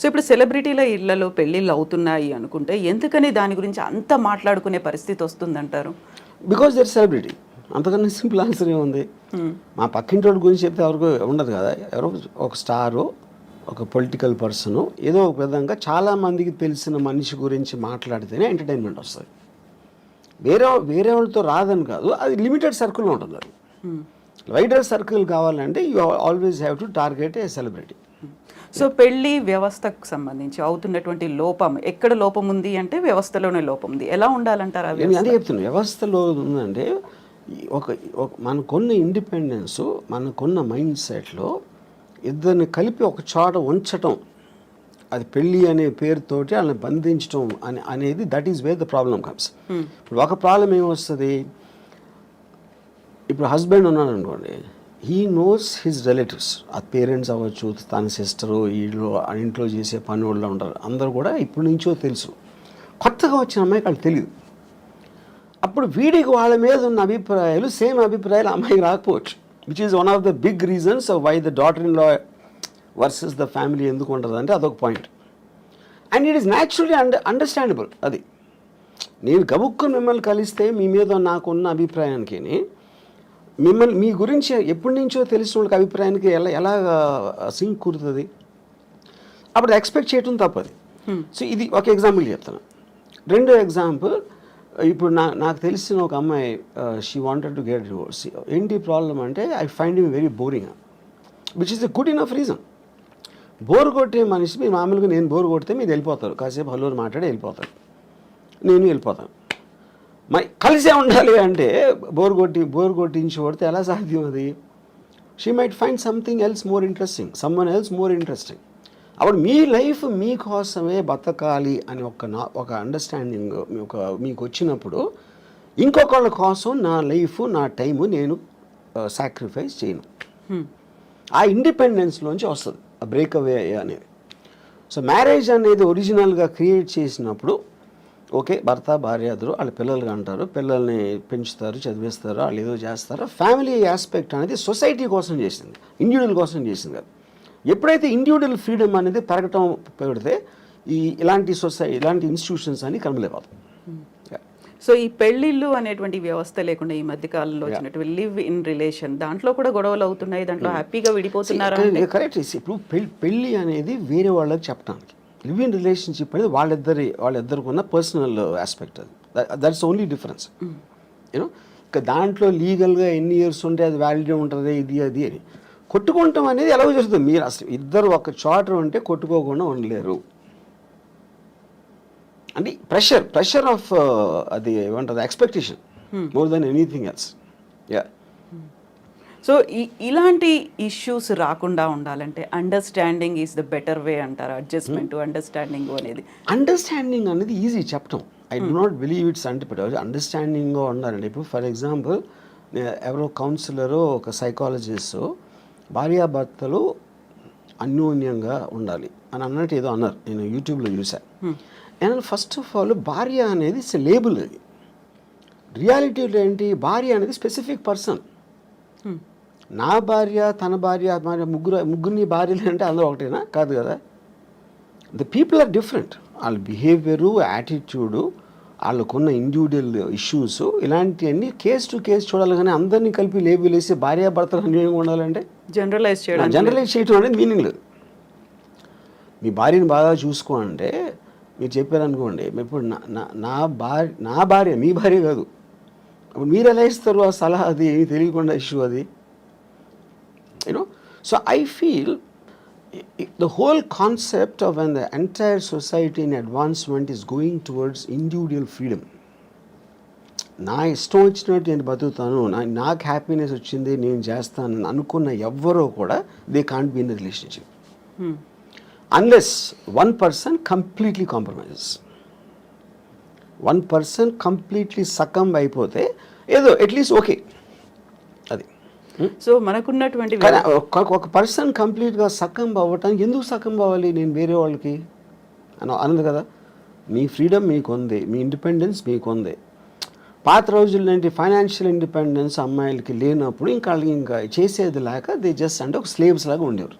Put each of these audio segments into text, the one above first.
So ఇప్పుడు సెలబ్రిటీల ఇళ్లలో పెళ్ళిళ్ళు అవుతున్నాయి అనుకుంటే ఎందుకని దాని గురించి అంత మాట్లాడుకునే పరిస్థితి వస్తుందంటారు? Because they're celebrity. అంతకన్నా సింపుల్ ఆన్సర్ ఏముంది? మా పక్కింటి వాళ్ళ గురించి చెప్తే ఎవరికి ఉండదు కదా. ఎవరో ఒక స్టారు, ఒక పొలిటికల్ పర్సను, ఏదో ఒక విధంగా చాలామందికి తెలిసిన మనిషి గురించి మాట్లాడితేనే ఎంటర్టైన్మెంట్ వస్తుంది. వేరే వాళ్ళతో రాదని కాదు, అది లిమిటెడ్ సర్కిల్లో ఉంటుంది. అది వైడర్ సర్కిల్ కావాలంటే you always have to target A celebrity. So పెళ్లి వ్యవస్థకు సంబంధించి అవుతున్నటువంటి లోపం, ఎక్కడ లోపం ఉంది అంటే వ్యవస్థలోనే లోపం ఉంది. ఎలా ఉండాలంటారు? నేను అదే చెప్తున్నాను. వ్యవస్థలో ఉందంటే మనకున్న ఇండిపెండెన్స్, మనకున్న మైండ్ సెట్లో ఇద్దరిని కలిపి ఒక చోట ఉంచటం, అది పెళ్ళి అనే పేరుతోటి వాళ్ళని బంధించడం అనేది that is where the problem comes. ఇప్పుడు ఒక ప్రాబ్లం ఏమొస్తుంది, ఇప్పుడు హస్బెండ్ ఉన్నాడు అనుకోండి, హీ నోస్ హిజ్ రిలేటివ్స్, ఆ పేరెంట్స్ అవ్వచ్చు, తన సిస్టరు, వీళ్ళు ఇంట్లో చేసే పని వాళ్ళు ఉంటారు, అందరూ కూడా ఇప్పటి నుంచో తెలుసు. కొత్తగా వచ్చిన అమ్మాయికి వాళ్ళు తెలియదు. అప్పుడు వీడికి వాళ్ళ మీద ఉన్న అభిప్రాయాలు సేమ్ అభిప్రాయాలు అమ్మాయికి రాకపోవచ్చు, which is one of the big reasons why the daughter in law versus the family ఎందుకు ఉంటుంది అంటే అదొక point. And it is naturally understandable. అది నేను గబుక్కుని మిమ్మల్ని కలిస్తే మీ మీద నాకున్న అభిప్రాయానికి, మిమ్మల్ని మీ గురించి ఎప్పటి నుంచో తెలిసిన వాళ్ళకి అభిప్రాయానికి ఎలా సింక్ కుదురుతుంది? అప్పుడు ఎక్స్పెక్ట్ చేయటం తప్పది. సో ఇది ఒక ఎగ్జాంపుల్ చెప్తాను. రెండో ఎగ్జాంపుల్, ఇప్పుడు నాకు తెలిసిన ఒక అమ్మాయి, she wanted to get divorce. ఏంటి ప్రాబ్లం అంటే, I find him very boring, which is a good enough reason. Bore కొట్టే మనిషి, మీరు మామూలుగా నేను బోర్ కొడితే మీరు వెళ్ళిపోతారు, కాసేపు హలోరు మాట్లాడి వెళ్ళిపోతారు, నేను వెళ్ళిపోతాను. కలిసే ఉండాలి అంటే బోర్ కొట్టించి కొడితే ఎలా సాధ్యం అది? She might find something else more interesting, someone else more interesting. అప్పుడు మీ లైఫ్ మీకోసమే బతకాలి అని ఒక అండర్స్టాండింగ్ మీకు వచ్చినప్పుడు, ఇంకొకళ్ళ కోసం నా లైఫ్, నా టైము నేను సాక్రిఫైస్ చేయను. ఆ ఇండిపెండెన్స్లోంచి వస్తుంది ఆ బ్రేక్అవే అనేది. సో మ్యారేజ్ అనేది ఒరిజినల్గా క్రియేట్ చేసినప్పుడు, ఓకే, భర్త భార్య ఇద్దరు వాళ్ళ పిల్లలుగా అంటారు, పిల్లల్ని పెంచుతారు, చదివిస్తారు, వాళ్ళు ఏదో చేస్తారు. ఫ్యామిలీ ఆస్పెక్ట్ అనేది సొసైటీ కోసం చేసింది, ఇండివిజువల్ కోసం చేసింది కాదు. ఎప్పుడైతే ఇండివిజువల్ ఫ్రీడమ్ అనేది పెరగటం పెడితే ఇలాంటి ఇలాంటి ఇన్స్టిట్యూషన్స్ అని కనుమలేకపోతాయి. సో ఈ పెళ్ళిళ్ళు అనేటువంటి వ్యవస్థ లేకుండా ఈ మధ్య కాలంలో వచ్చినటువంటి లివ్ ఇన్ రిలేషన్, దాంట్లో కూడా గొడవలు అవుతున్నాయి, దాంట్లో హ్యాపీగా విడిపోతున్నారు. కరెక్ట్. ఇప్పుడు పెళ్ళి అనేది వేరే వాళ్ళకి చెప్పడానికి, లివ్ ఇన్ రిలేషన్షిప్ అనేది వాళ్ళిద్దరికి ఉన్న పర్సనల్ ఆస్పెక్ట్. అది దట్స్ ఓన్లీ డిఫరెన్స్. యూనో, ఇక దాంట్లో లీగల్గా ఎన్ని ఇయర్స్ ఉంటే అది వ్యాలిడే ఉంటుంది, ఇది అది అని. కొట్టుకుంటాం అనేది ఎలా జరుగుతుంది? మీరు అసలు ఇద్దరు ఒక చోట ఉంటే కొట్టుకోకుండా ఉండలేరు. అంటే ప్రెషర్ ఆఫ్ అది ఏమంటుంది, expectation more than anything else. Yeah. So ఇలాంటి ఇష్యూస్ రాకుండా ఉండాలంటే understanding is the better way అంటారు. అడ్జస్ట్మెంట్, అండర్స్టాండింగ్ అనేది ఈజీ చెప్పటం. I do not believe it's అంటే అండర్స్టాండింగ్గా ఉండాలండి. ఇప్పుడు ఫర్ ఎగ్జాంపుల్, ఎవరో కౌన్సిలరు, ఒక సైకాలజిస్ట్, భార్యాభర్తలు అన్యోన్యంగా ఉండాలి అని అన్నట్టు ఏదో అన్నారు, నేను యూట్యూబ్లో చూశాను. అండ్ ఫస్ట్ ఆఫ్ ఆల్, భార్య అనేది ఇట్స్ లేబుల్. అది రియాలిటీలో ఏంటి, భార్య అనేది స్పెసిఫిక్ పర్సన్. నా భార్య, తన భార్య, ముగ్గురిని భార్యలు అంటే అందరూ ఒకటేనా? కాదు కదా. The people are different. వాళ్ళ బిహేవియరు, యాటిట్యూడు, వాళ్ళకున్న ఇండివిజువల్ ఇష్యూస్, ఇలాంటివన్నీ కేస్ టు కేస్ చూడాలి. కానీ అందరినీ కలిపి లేబుల్ వేసి భార్యాభర్తలు అన్యోన్యంగా ఉండాలంటే జనరలైజ్ చేయడం అనేది మీనింగ్ లేదు. మీ భార్యని బాగా చూసుకో అంటే మీరు చెప్పారనుకోండి, ఇప్పుడు నా భార్య మీ భార్య కాదు, అప్పుడు మీరు ఎలా ఇస్తారు ఆ సలహా? అది ఏమి తెలియకుండా ఇష్యూ అది. You know, so I feel the whole concept of when the entire society in advancement is going towards individual freedom. నా ఇష్టం వచ్చినట్టు నేను బతుకుతాను, నాకు హ్యాపీనెస్ వచ్చింది నేను చేస్తాను అనుకున్న ఎవ్వరూ కూడా they can't be in the relationship unless one person completely compromises. One person completely succumb అయిపోతే ఏదో అట్లీస్ట్ ఓకే. అది సో మనకున్నటువంటి ఒక పర్సన్ కంప్లీట్గా సకంబ్ అవ్వటానికి ఎందుకు సకంబ్ అవ్వాలి నేను వేరే వాళ్ళకి అన్నది కదా. మీ ఫ్రీడమ్ మీకు ఉంది, మీ ఇండిపెండెన్స్ మీకు ఉంది. పాత రోజుల్లో ఏంటి, ఫైనాన్షియల్ ఇండిపెండెన్స్ అమ్మాయిలకి లేనప్పుడు ఇంకా చేసేది లేక దే జస్ట్ అంటే ఒక స్లేవ్స్ లాగా ఉండేవారు.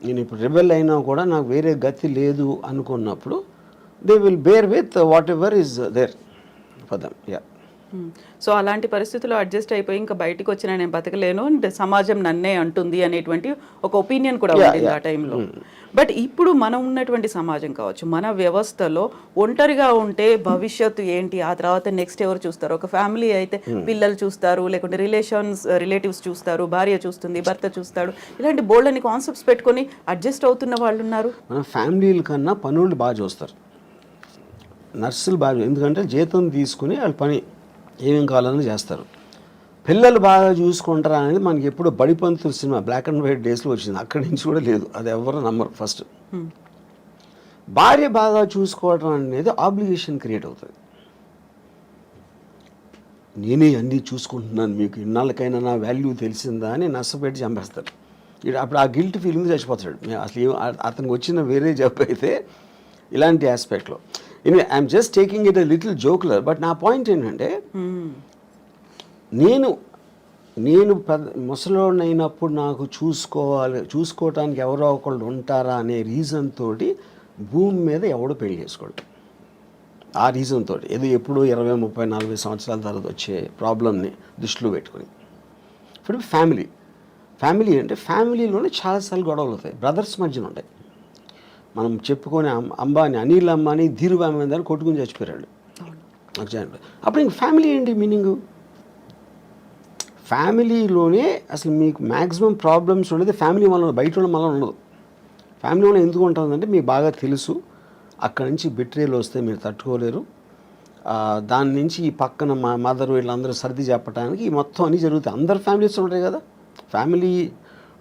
నేను ఇప్పుడు రిబెల్ అయినా కూడా నాకు వేరే గతి లేదు అనుకున్నప్పుడు they will bear with whatever is there for them. Yeah. So అలాంటి పరిస్థితుల్లో అడ్జస్ట్ అయిపోయి ఇంకా బయటకు వచ్చిన నేను బతకలేను అండ్ సమాజం నన్నే అంటుంది అనేటువంటి ఒక ఒపీనియన్ కూడా ఉంటుంది ఆ టైంలో. బట్ ఇప్పుడు మనం ఉన్నటువంటి సమాజం కావచ్చు, మన వ్యవస్థలో ఒంటరిగా ఉంటే భవిష్యత్తు ఏంటి, ఆ తర్వాత నెక్స్ట్ ఎవరు చూస్తారు, ఒక ఫ్యామిలీ అయితే పిల్లలు చూస్తారు, లేకుంటే రిలేటివ్స్ చూస్తారు, భార్య చూస్తుంది, భర్త చూస్తాడు, ఇలాంటి బోల్డ్ అని కాన్సెప్ట్స్ పెట్టుకొని అడ్జస్ట్ అవుతున్న వాళ్ళు ఉన్నారు. మన ఫ్యామిలీల కన్నా పనులు బాగా చూస్తారు, నర్సులు బాగా, ఎందుకంటే జీతం తీసుకుని వాళ్ళు పని ఏమేం కావాలని చేస్తారు. పిల్లలు బాగా చూసుకుంటారా అనేది మనకి ఎప్పుడు బడిపంతుల సినిమా బ్లాక్ అండ్ వైట్ డేస్లో వచ్చింది, అక్కడి నుంచి కూడా లేదు, అది ఎవరు నమ్మరు. ఫస్ట్ భార్య బాగా చూసుకోవడం అనేది ఆబ్లిగేషన్ క్రియేట్ అవుతుంది. నేనే అన్నీ చూసుకుంటున్నాను, మీకు ఇన్నాళ్ళకైనా నా వాల్యూ తెలిసిందా అని నష్టపెట్టి చంపేస్తారు. అప్పుడు ఆ గిల్ట్ ఫీలింగ్ చచ్చిపోతాడు. అసలు అతనికి వచ్చిన వేరే జాబ్ అయితే ఇలాంటి ఆస్పెక్ట్లో. I'm just taking it a little jocular, but నా పాయింట్ ఏంటంటే నేను ముసలోడిని అయినప్పుడు నాకు చూసుకోవటానికి ఎవరో ఒకళ్ళు ఉంటారా అనే రీజన్ తోటి భూమి మీద ఎవడో పెళ్లి చేసుకోడు. ఆ రీజన్ తోటి ఏదో ఎప్పుడో 20, 30, 40 సంవత్సరాల తర్వాత వచ్చే ప్రాబ్లమ్ని దృష్టిలో పెట్టుకొని. ఇప్పుడు ఫ్యామిలీ అంటే ఫ్యామిలీలోనే చాలాసార్లు గొడవలు అవుతాయి, బ్రదర్స్ మధ్యన ఉంటాయి. మనం చెప్పుకొని అనిల్ అంబానీ ధీరుభాయ్ అంబానీ కొట్టుకుని చచ్చిపోయాడు. అప్పుడు ఇంక ఫ్యామిలీ ఏంటి మీనింగు? ఫ్యామిలీలోనే అసలు మీకు మ్యాక్సిమం ప్రాబ్లమ్స్ ఉండేది ఫ్యామిలీ వల్ల, బయట వాళ్ళ వల్ల ఉండదు. ఫ్యామిలీ వల్ల ఎందుకు ఉంటుందంటే మీకు బాగా తెలుసు అక్కడి నుంచి బిట్రేలు వస్తే మీరు తట్టుకోలేరు, దాని నుంచి ఈ పక్కన మా మదర్ వీళ్ళందరూ సర్ది చెప్పడానికి మొత్తం అన్నీ జరుగుతాయి. అందరు ఫ్యామిలీస్ ఉంటాయి కదా, ఫ్యామిలీ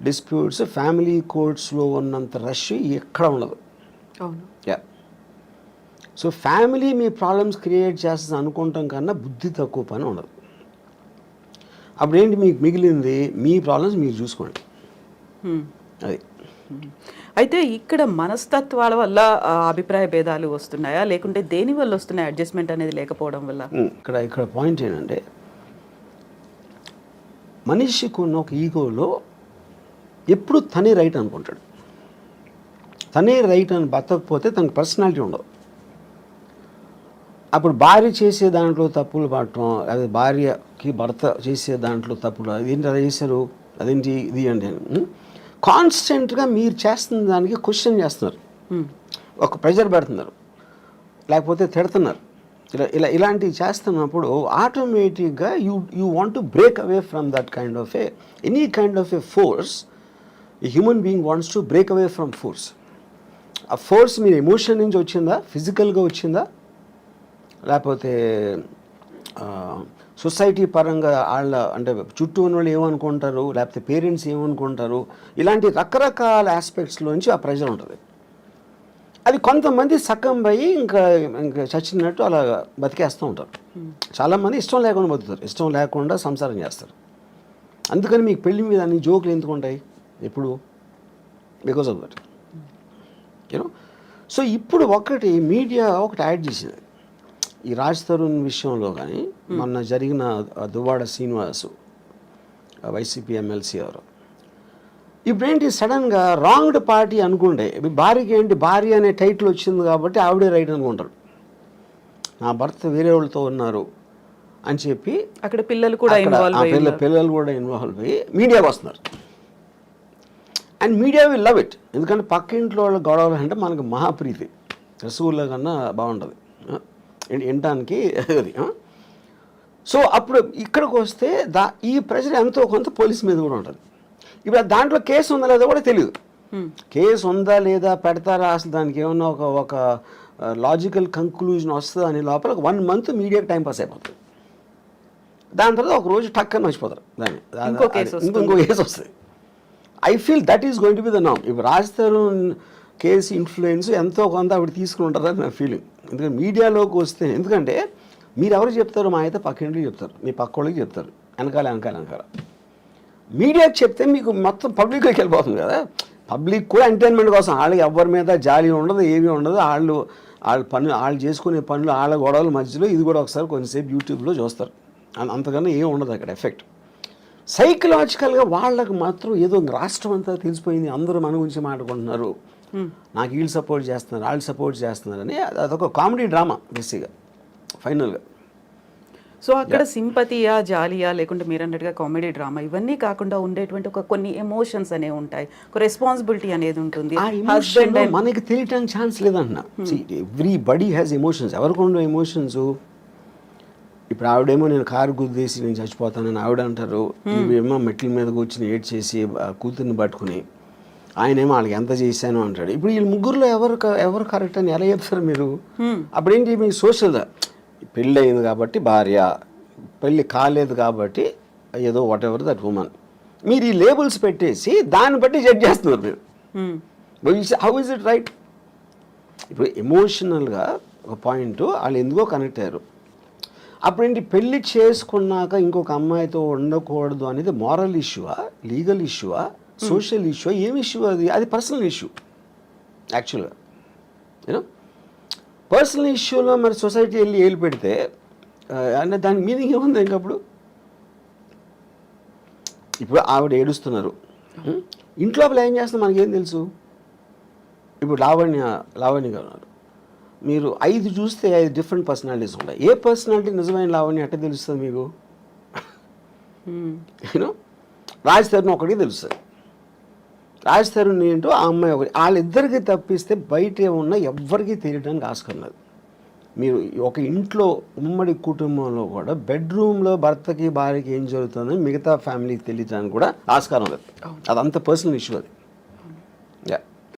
డిస్ప్యూట్స్ ఫ్యామిలీ కోర్ట్స్లో ఉన్నంత రష్ ఎక్కడ ఉండదు. యా. సో ఫ్యామిలీ మీ ప్రాబ్లమ్స్ క్రియేట్ చేస్తుంది అనుకుంటాం కన్నా బుద్ధి తక్కువ పని ఉండదు. అప్పుడు ఏంటి మీకు మిగిలింది, మీ ప్రాబ్లమ్స్ మీరు చూసుకోండి. అది. అయితే ఇక్కడ మనస్తత్వాల వల్ల అభిప్రాయ భేదాలు వస్తున్నాయా, లేకుంటే దేని వల్ల వస్తున్నాయి అడ్జస్ట్మెంట్ అనేది లేకపోవడం వల్ల? ఇక్కడ పాయింట్ ఏంటంటే మనిషికి ఉన్న ఒక ఈగోలో ఎప్పుడు తనే రైట్ అనుకుంటాడు. తనే రైట్ అని బతకపోతే తనకు పర్సనాలిటీ ఉండదు. అప్పుడు భార్య చేసే దాంట్లో తప్పులు పడటం, అదే భార్యకి భర్త చేసే దాంట్లో తప్పులు, అదేంటి అది చేశారు, అదేంటి ఇది అంటే కాన్స్టెంట్గా మీరు చేస్తున్న దానికి క్వశ్చన్ చేస్తున్నారు, ఒక ప్రెజర్ పెడుతున్నారు, లేకపోతే తిడుతున్నారు. ఇలాంటివి చేస్తున్నప్పుడు ఆటోమేటిక్గా you want to break away from that kind of any kind of force. A human being wants to break away from force. ఆ ఫోర్స్ మీరు ఎమోషన్ నుంచి వచ్చిందా, ఫిజికల్గా వచ్చిందా, లేకపోతే సొసైటీ పరంగా వాళ్ళ అంటే చుట్టూ ఉన్న వాళ్ళు ఏమనుకుంటారు, లేకపోతే పేరెంట్స్ ఏమనుకుంటారు, ఇలాంటి రకరకాల ఆస్పెక్ట్స్లోంచి ఆ ప్రెజర్ ఉంటుంది. అది కొంతమంది సక్కం పోయి ఇంకా చచ్చినట్టు అలా బతికేస్తూ ఉంటారు. చాలామంది ఇష్టం లేకుండా బతుకుతారు, ఇష్టం లేకుండా సంసారం చేస్తారు. అందుకని మీకు పెళ్లి మీద అన్ని జోకులు ఎందుకు ఉంటాయి ఎప్పుడు? Because of that, you know. So ఇప్పుడు మీడియా ఒకటి యాడ్ చేసింది ఈ రాజ్ తరుణ్ విషయంలో. కానీ మొన్న జరిగిన దువ్వాడ శ్రీనివాసు వైసీపీ ఎమ్మెల్సీ ఎవరు, ఇప్పుడేంటి సడన్గా రాంగ్డ్ పార్టీ అనుకుంటే భార్యకి ఏంటి, భార్య అనే టైటిల్ వచ్చింది కాబట్టి ఆవిడే రైట్ అనుకుంటారు. నా భర్త వేరే వాళ్ళతో ఉన్నారు అని చెప్పి అక్కడ పిల్లలు కూడా ఇన్వాల్వ్ అయ్యి మీడియాకి వస్తున్నారు. And media will love it, ఎందుకంటే పక్క ఇంట్లో వాళ్ళ గొడవలు అంటే మనకు మహాప్రీతి, రసగుల్లా కన్నా బాగుంటుంది వినటానికి అది. సో అప్పుడు ఇక్కడికి వస్తే ఈ ప్రెషర్ ఎంతో కొంత పోలీస్ మీద కూడా ఉంటుంది. ఇప్పుడు దాంట్లో కేసు ఉందా లేదా కూడా తెలియదు. కేసు ఉందా లేదా పెడతారా, అసలు దానికి ఏమన్నా ఒక లాజికల్ కంక్లూజన్ వస్తుందా అని లోపల 1 month మీడియాకి టైం పాస్ అయిపోతుంది. దాని తర్వాత ఒక రోజు టక్కని మర్చిపోతారు దాన్ని, ఇంకో కేసు వస్తుంది. I feel that is going to be the నామ్. ఇప్పుడు రాజ్ తరుణ్ కేసు ఇన్ఫ్లుయెన్స్ ఎంతో కొంత ఆవిడ తీసుకుని ఉంటారని నా ఫీలింగ్. ఎందుకంటే మీడియాలోకి వస్తే, ఎందుకంటే మీరు ఎవరు చెప్తారు, మా అయితే పక్కింటికి చెప్తారు, మీ పక్క వాళ్ళకి చెప్తారు, వెనకాల మీడియాకి చెప్తే మీకు మొత్తం పబ్లిక్లోకి వెళ్ళిపోతుంది కదా. పబ్లిక్ కూడా ఎంటర్టైన్మెంట్ కోసం, వాళ్ళకి ఎవరి మీద జాలి ఉండదు, ఏమీ ఉండదు, వాళ్ళు చేసుకునే పనులు వాళ్ళ గొడవల మధ్యలో ఇది కూడా ఒకసారి కొంచెంసేపు యూట్యూబ్లో చూస్తారు, అంతకన్నా ఏమి ఉండదు అక్కడ ఎఫెక్ట్. సైకలాజికల్గా వాళ్ళకు మాత్రం ఏదో రాష్ట్రం అంతా తెలిసిపోయింది, అందరూ మన గురించి మాట్లాడుకుంటున్నారు, నాకు వీళ్ళు సపోర్ట్ చేస్తున్నారు, వాళ్ళు సపోర్ట్ చేస్తున్నారు అని అదొక కామెడీ డ్రామా బేసిక్గా ఫైనల్గా. సో అక్కడ సింపతియా, జాలియా, లేకుంటే మీరు అన్నట్టుగా కామెడీ డ్రామా, ఇవన్నీ కాకుండా ఉండేటువంటి కొన్ని ఎమోషన్స్ అనేవి ఉంటాయి, ఒక రెస్పాన్సిబిలిటీ అనేది ఉంటుంది. ఆ ఎమోషన్ మనకి తెలియటానికి ఛాన్స్ లేదన్న. Everybody has emotions. ఎవరికి ఉండవు ఎమోషన్స్? ఇప్పుడు ఆవిడేమో నేను కారు గుద్దేసి నేను చచ్చిపోతానని ఆవిడ అంటారు, ఇవేమో మెట్ల మీద కూర్చుని ఏడ్ చేసి కూతుర్ని పట్టుకుని ఆయనేమో వాళ్ళకి ఎంత చేశాను అంటాడు. ఇప్పుడు వీళ్ళు ముగ్గురులో ఎవరు కరెక్ట్ అని ఎలా చెప్తారు మీరు? అప్పుడేంటి మీ సోషల్, పెళ్ళి అయింది కాబట్టి భార్య, పెళ్ళి కాలేదు కాబట్టి ఏదో వాట్ ఎవర్ దట్ ఉమెన్, మీరు ఈ లేబుల్స్ పెట్టేసి దాన్ని బట్టి జడ్జ్ చేస్తున్నారు మీరు. How is it right? ఇప్పుడు ఎమోషనల్గా ఒక పాయింట్ వాళ్ళు ఎందుకో కనెక్ట్ అయ్యారు. అప్పుడేంటి పెళ్ళి చేసుకున్నాక ఇంకొక అమ్మాయితో ఉండకూడదు అనేది మారల్ ఇష్యూవా, లీగల్ ఇష్యూవా, సోషల్ ఇష్యూ, ఏం ఇష్యూ అది? అది పర్సనల్ ఇష్యూ యాక్చువల్గా. యూనో పర్సనల్ ఇష్యూలో మరి సొసైటీ వెళ్ళి ఏలు పెడితే అంటే దానికి మీనింగ్ ఏముంది ఇంకప్పుడు? ఇప్పుడు ఆవిడ ఏడుస్తున్నారు, ఇంట్లో ఏం చేస్తున్నారు మనకేం తెలుసు? ఇప్పుడు లావణ్య గారు ఉన్నారు, మీరు 5 చూస్తే 5 డిఫరెంట్ పర్సనాలిటీస్ ఉంటాయి. ఏ పర్సనాలిటీ నిజమైన లావణ్య అట్టే తెలుస్తుంది మీకు? యూనో రాజ్ తరుణ్ ఒకటికి తెలుస్తుంది, రాజ్ తరుణ్ ఏంటో ఆ అమ్మాయి ఒకటి, వాళ్ళిద్దరికి తప్పిస్తే బయట ఉన్న ఎవ్వరికీ తెలియడానికి ఆస్కారం లేదు. మీరు ఒక ఇంట్లో ఉమ్మడి కుటుంబంలో కూడా బెడ్రూమ్లో భర్తకి భార్యకి ఏం జరుగుతుందని మిగతా ఫ్యామిలీకి తెలియడానికి కూడా ఆస్కారం లేదు. అదంత పర్సనల్ ఇష్యూ అది.